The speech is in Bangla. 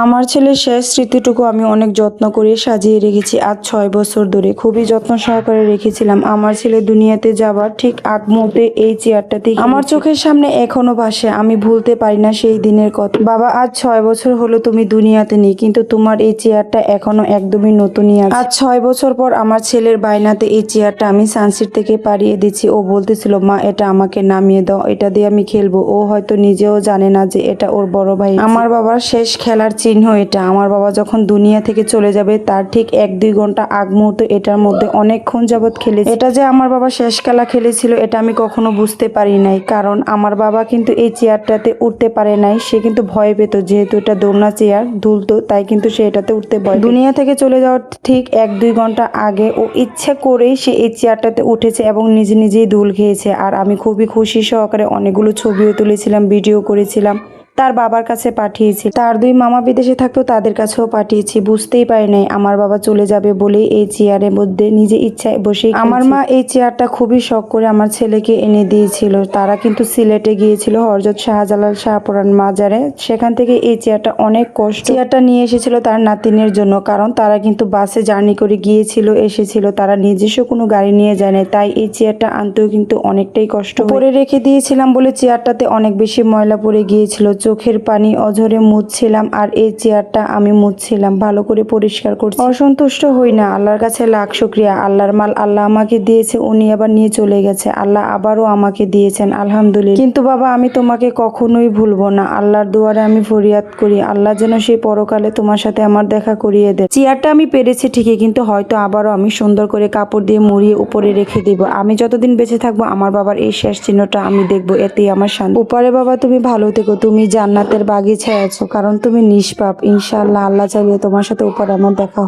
আমার ছেলের শেষ স্মৃতিটুকু আমি অনেক যত্ন করে সাজিয়ে রেখেছি আজ 6 বছর ধরে। খুবই যত্ন সহকারে রেখেছিলাম। আমার ছেলে দুনিয়াতে যাবার ঠিক আগ মুহূর্তে এই চেয়ারটাতেই আমার চোখের সামনে এখনো ভাসে। আমি ভুলতে পারি না সেই দিনের কথা। বাবা, আজ 6 বছর হলো তুমি দুনিয়াতে নেই, কিন্তু তোমার এই চেয়ারটা এখনো একদমই নতুনই আছে। আজ 6 বছর পর আমার ছেলের বায়নাতে এই চেয়ারটা আমি সানসিট থেকে পাড়িয়ে দিচ্ছি। ও বলতেছিল, মা এটা আমাকে নামিয়ে দাও, এটা দিয়ে আমি খেলবো। ও হয়তো নিজেও জানে না যে এটা ওর বড় ভাই। আমার বাবার শেষ খেলার চিহ্ন এটা। আমার বাবা যখন দুনিয়া থেকে চলে যাবে তার ঠিক 1-2 ঘন্টা আগ মুহূর্তে এটার মধ্যে অনেকক্ষণ যাবৎ খেলেছি। এটা যে আমার বাবা শেষ খেলা খেলেছিল এটা আমি কখনো বুঝতে পারি নাই, কারণ আমার বাবা কিন্তু এই চেয়ারটাতে উঠতে পারে নাই। সে কিন্তু ভয় পেত, যেহেতু এটা দোলনা চেয়ার, দুলতো, তাই কিন্তু সে এটাতে উঠতে ভয়। দুনিয়া থেকে চলে যাওয়ার ঠিক 1-2 ঘন্টা আগে ও ইচ্ছে করেই সে এই চেয়ারটাতে উঠেছে এবং নিজে নিজেই দুল খেয়েছে। আর আমি খুবই খুশি সহকারে অনেকগুলো ছবিও তুলেছিলাম, ভিডিও করেছিলাম, তার বাবার কাছে পাঠিয়েছি। তার 2 মামা বিদেশে থাকতো, তাদের কাছেও পাঠিয়েছি। বুঝতেই পারি নাই আমার বাবা চলে যাবে বলেই এই চেয়ারের মধ্যে নিজে ইচ্ছায় বসেই আমার মা এই চেয়ারটা খুবই শখ করে আমার ছেলেকে এনে দিয়েছিল। তারা কিন্তু সিলেটে গিয়েছিল হযরত শাহজালাল শাহপুরান মাজারে, সেখান থেকে এই চেয়ারটা অনেক কষ্ট চেয়ারটা নিয়ে এসেছিল তার নাতিনের জন্য, কারণ তারা কিন্তু বাসে জার্নি করে গিয়েছিল এসেছিল, তারা নিজস্ব কোনো গাড়ি নিয়ে যায় না, তাই এই চেয়ারটা আনতেও কিন্তু অনেকটাই কষ্ট করে রেখে দিয়েছিলাম বলে চেয়ারটাতে অনেক বেশি ময়লা পড়ে গিয়েছিল। চোখের পানি অঝরে মুছছিলাম আর এই চেয়ারটা আমি মুছছিলাম, ভালো করে পরিষ্কার করছি। অসন্তুষ্ট হই না, আল্লাহর কাছে লাখ শুকরিয়া। আল্লাহর মাল আল্লাহ আমাকে দিয়েছে, উনি আবার নিয়ে চলে গেছে, আল্লাহ আবারও আমাকে দিয়েছেন, আলহামদুলিল্লাহ। কিন্তু বাবা, আমি তোমাকে কখনোই ভুলবো না। আল্লাহর দুয়ারে আমি ফরিয়াদ করি, আল্লাহ যেন সেই পরকালে তোমার সাথে আমার দেখা করিয়ে দেয়। চেয়ারটা আমি পেরেছি ঠিকই, কিন্তু হয়তো আবারও আমি সুন্দর করে কাপড় দিয়ে মুড়িয়ে উপরে রেখে দিব। আমি যতদিন বেঁচে থাকবো আমার বাবার এই শেষ চিহ্নটা আমি দেখবো, এতেই আমার শান্তি। উপরে বাবা, তুমি ভালো থেকো, তুমি জান্নাতের বাগিচায় আছো, কারণ তুমি নিষ্পাপ। ইনশাআল্লাহ আল্লাহ চাইলে তোমার সাথে উপরে আমার দেখা